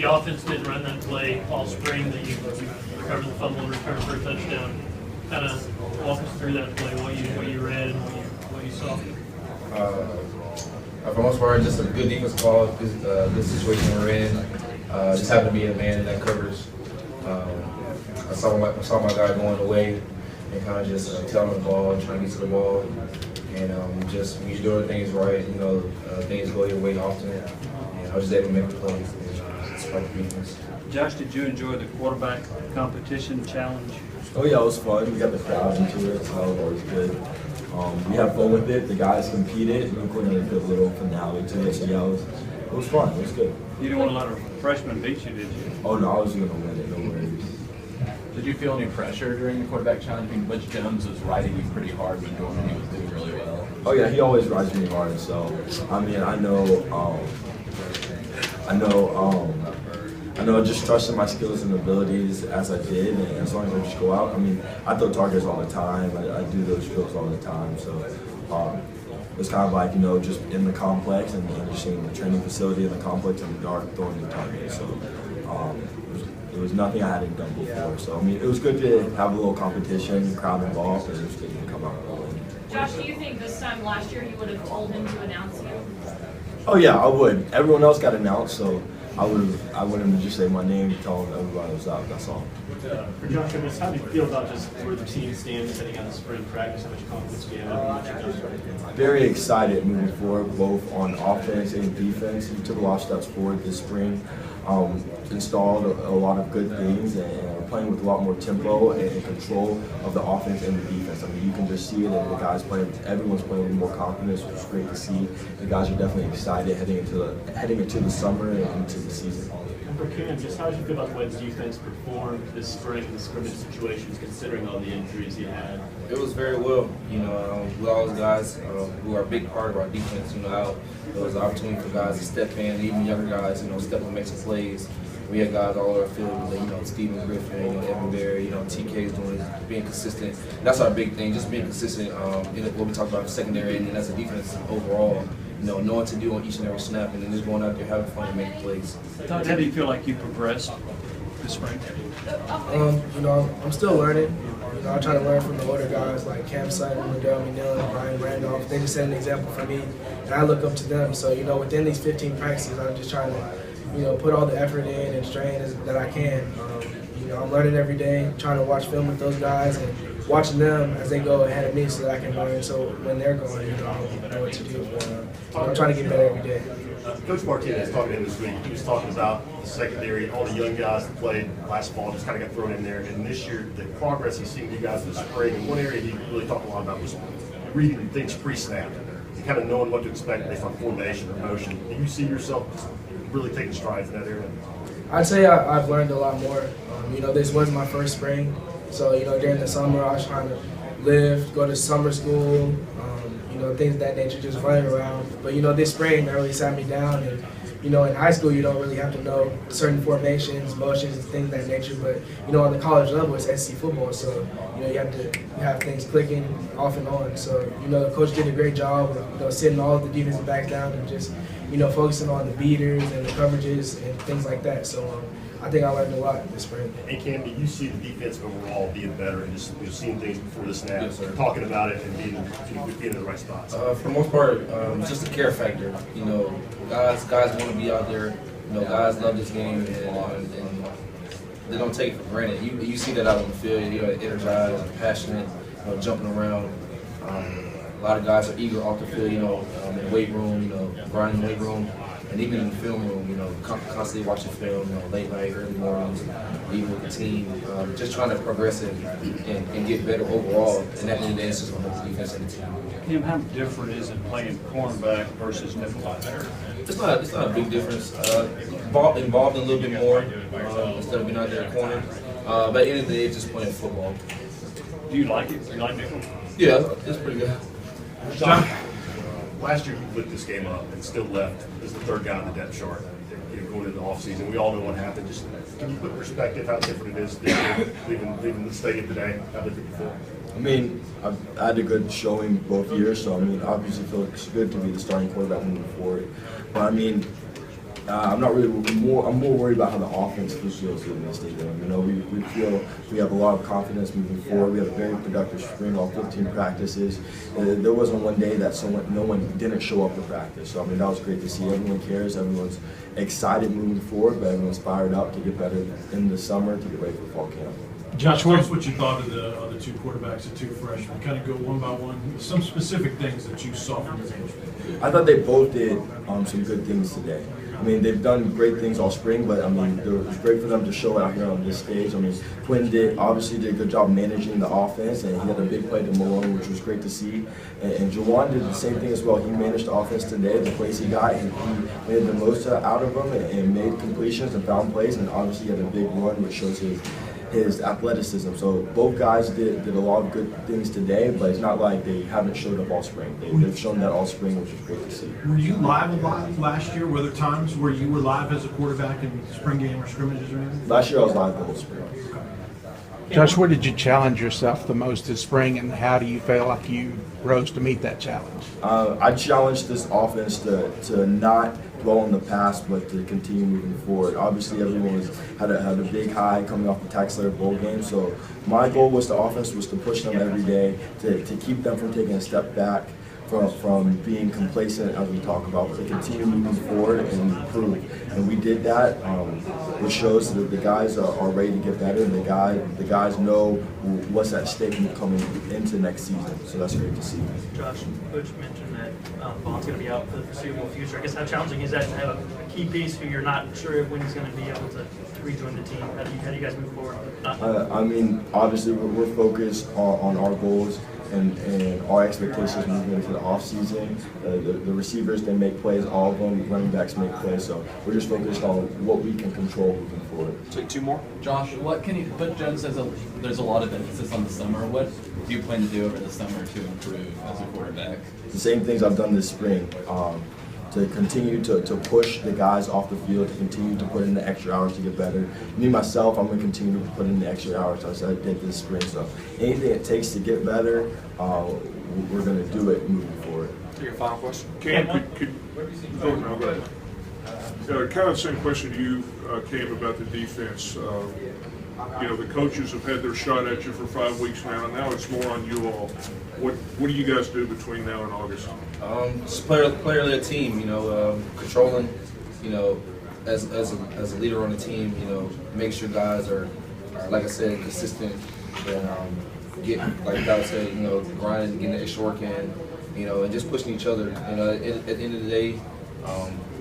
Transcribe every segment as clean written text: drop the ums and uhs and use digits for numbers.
The offense didn't run that play all spring that you recovered the fumble and returned for a touchdown. Kind of walk us through that play, what you read and what you saw. For the most part, just a good defense call, good situation we're in. Just happened to be a man in that coverage. I saw my guy going away and kind of just telling the ball, trying to get to the ball. And just when you're doing things right, things go your way often. And I was just able to make the plays. It's part of the defense. Josh, did you enjoy the quarterback competition challenge? Oh yeah, it was fun. We got the crowd into it, so it was good. We had fun with it. The guys competed. We put in a good little finale to it. So yeah, it was fun. It was good. You didn't want to let a freshman beat you, did you? Oh no, I was gonna win it. No worries. Did you feel any pressure during the quarterback challenge? I mean, Butch Jones was riding you pretty hard when he was doing really well. Oh yeah, he always rides me hard. So I mean, I know just trusting my skills and abilities as I did, and as long as I just go out. I mean, I throw targets all the time. I do those drills all the time. So it's kind of like, just in the complex and just in the training facility in the complex in the dark throwing the target. So it was nothing I hadn't done before. So I mean, it was good to have a little competition, crowd involved, and it was good to come out and win. Josh, do you think this time last year you would have told him to announce you? Oh yeah, I would. Everyone else got announced, so I wouldn't just say my name, tell them everybody was out. That's all. For Josh, how do you feel about just where the team stands heading out of spring practice? How much confidence do you have in what you've done right? Very excited moving forward, both on offense and defense. We took a lot of steps forward this spring. Installed a lot of good things, and we're playing with a lot more tempo and control of the offense and the defense. I mean, you can just see it, and the guys playing. Everyone's playing with more confidence, which is great to see. The guys are definitely excited heading into the summer and into the season. And for Cam, just how did you feel about the way the defense performed this spring in the scrimmage situations, considering all the injuries you had? It was very well, with all those guys who are a big part of our defense, out. There was an opportunity for guys to step in, even younger guys, step in and make some plays. We had guys all over the field, Stephen Griffin, Evan Berry, TK's being consistent. That's our big thing, just being consistent in what we talk about secondary and as a defense overall. Knowing what to do on each and every snap, and then just going out there having fun and making plays. Todd, how do you feel like you progressed this spring? I'm still learning. I try to learn from the older guys like Cam Sutton, Liddell McNeil, Brian Randolph. They just set an example for me, and I look up to them. So, within these 15 practices, I'm just trying to, put all the effort in and strain that I can. I'm learning every day, trying to watch film with those guys and watching them as they go ahead of me so that I can learn. So when they're going, I'll know what to do. I'm trying to get better every day. Coach Martinez talking to him this week. He was talking about the secondary, all the young guys that played last fall just kind of got thrown in there. And this year, the progress he's seen you guys in the spring. And one area he really talked a lot about was reading things pre-snap and kind of knowing what to expect based on formation or motion. Do you see yourself really taking strides in that area? I'd say I've learned a lot more. This was my first spring. So, during the summer, I was trying to go to summer school, things of that nature, just running around. But, this spring, that really sat me down. And, in high school, you don't really have to know certain formations, motions, and things of that nature. But, on the college level, it's SEC football. So, you have things clicking off and on. So, the coach did a great job of, sitting all of the defensive backs down and just, focusing on the beaters and the coverages and things like that. So, I think I learned a lot this spring. And Cam, do you see the defense overall being better and just seeing things before the snap, talking about it and being in the right spots? For the most part, it's just a care factor. Guys want to be out there. Guys love this game and they don't take it for granted. You see that out on the field. Energized, passionate, jumping around. A lot of guys are eager off the field. In the weight room, grinding the weight room. And even in the film room, constantly watching film, late night, early mornings, even with the team, just trying to progress and get better overall. And at the end of the day, it's just about the defense and the team. Kim, how different is it playing cornerback versus nickel back? It's not a big difference. Involved a little bit more instead of being out there at corner. But at the end of the day, it's just playing football. Do you like it? Do you like nickel? Yeah, it's pretty good. John, last year you lit this game up and still left as the third guy on the depth chart. Going into the offseason, we all know what happened. Just can you put in perspective how different it is leaving the stadium today? How did it feel? I mean, I had a good showing both years, so I mean, obviously it feels good to be the starting quarterback moving forward. But I mean, I'm not really more. I'm more worried about how the offense feels in this stadium. You know, we feel we have a lot of confidence moving forward. We had a very productive spring, all 15 practices. There wasn't one day that no one didn't show up to practice. So I mean, that was great to see. Everyone cares. Everyone's excited moving forward, but everyone's fired up to get better in the summer to get ready for fall camp. Josh, tell us what you thought of the other two quarterbacks, the two freshmen. Kind of go one by one. Some specific things that you saw from the game. I thought they both did some good things today. I mean, they've done great things all spring, but I mean, it was great for them to show it out here on this stage. I mean, Quinn obviously did a good job managing the offense, and he had a big play to Malone, which was great to see. And Juwan did the same thing as well. He managed the offense today. The plays he got, he made the most out of them and made completions and found plays, and obviously he had a big run, which shows his athleticism. So both guys did a lot of good things today, but it's not like they haven't showed up all spring. They've shown that all spring, which is great to see. Were you live a lot last year? Were there times where you were live as a quarterback in spring game or scrimmages or anything? Last year I was live the whole spring. Josh, where did you challenge yourself the most this spring, and how do you feel like you rose to meet that challenge? I challenged this offense to not dwell on the past, but to continue moving forward. Obviously, everyone had a big high coming off the Tax Slayer Bowl game, so my goal was the offense was to push them every day, to keep them from taking a step back, from being complacent, as we talk about, but to continue moving forward and improve. And we did that, which shows that the guys are ready to get better, and the guys know what's at stake coming into next season. So that's great to see. Josh, Coach mentioned that Vaughn's going to be out for the foreseeable future. I guess how challenging is that to have a key piece who you're not sure when he's going to be able to rejoin the team? How do you guys move forward? I mean, obviously we're focused on our goals and our expectations moving into the offseason. The receivers, they make plays, all of them. Running backs make plays. So we're just focused on what we can control moving forward. Take two more. Josh, what can you? But Jones says there's a lot of emphasis on the summer. What do you plan to do over the summer to improve as a quarterback? The same things I've done this spring. To continue to push the guys off the field, to continue to put in the extra hours to get better. Me, myself, I'm going to continue to put in the extra hours as I did this spring. So anything it takes to get better, we're going to do it moving forward. Your final question? Cam, go ahead. Kind of the same question to you, Cam, about the defense. You know, the coaches have had their shot at you for 5 weeks now, and now it's more on you all. What do you guys do between now and August? Just player-led team, you know, controlling, you know, as a leader on the team, you know, make sure guys are like I said, consistent and get, like Dobbs said, you know, grinding, getting the extra work in, you know, and just pushing each other. You know, at the end of the day,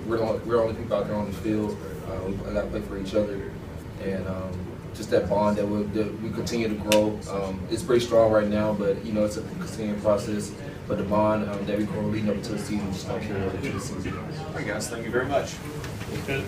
we're the only people out there on the field. We got to play for each other, and just that bond that we continue to grow. It's pretty strong right now, but you know, it's a continuing process. But the bond that we grow leading up to the season is going to carry over to the season. All right, guys, thank you very much. Okay.